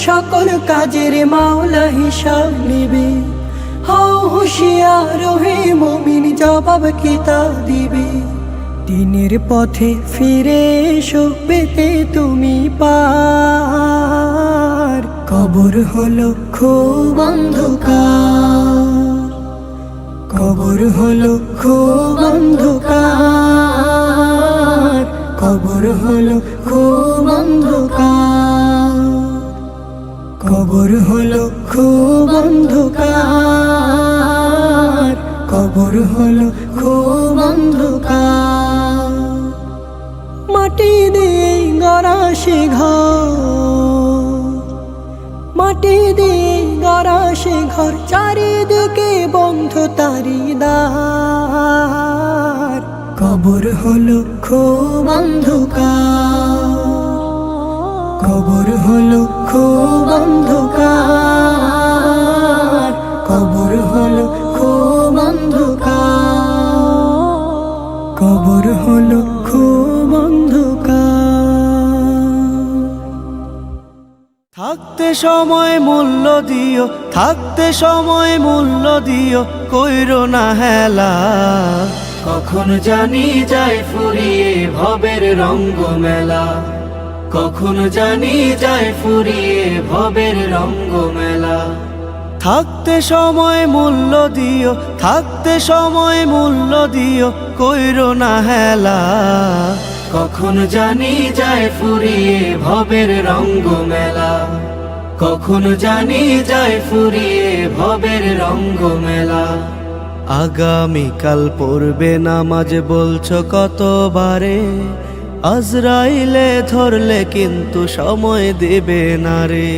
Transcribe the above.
সকল কাজের মাওলা হিসাব নিবে। হও হুঁশিয়ার হে মুমিন, জবাব কি তা দিবে। দিনের পথে ফিরে এসো, পেতে তুমি পার। কবর হলো খুব অন্ধকার, কবর হলো খুব অন্ধকার, কবর হলো খুব অন্ধকার, কবর হলো খুব অন্ধকার, কবর হলো খুব অন্ধকার। মাটি দিয়ে গড়া সে ঘর, মাটি দিয়ে গড়া সে ঘর, চারিদিকে বন্ধ তারি দ্বার। কবর হলো খুব অন্ধকার, কবর হলো খুব অন্ধকার, কবর হলো খুব অন্ধকার, কবর হলো খুব অন্ধকার। থাকতে সময় মূল্য দিও, থাকতে সময় মূল্য দিও, কইরো না হেলা। কখন জানি যায় ফুরিয়ে ভবের রঙ্গ মেলা, কখন জানি যায় ফুরিয়ে ভবের রঙ্গ মেলা। থাকতে সময় মূল্য দিও, থাকতে সময় মূল্য দিও, কইরো না হেলা। কখন জানি যায় ফুরিয়ে ভবের রঙ্গ মেলা, কখন জানি যায় ফুরিয়ে ভবের রঙ্গ মেলা। আগামীকাল পড়বে নামাজ বলছো কতবারে, আজরাইলে ধরলে কিন্তু সময় দেবে না রে।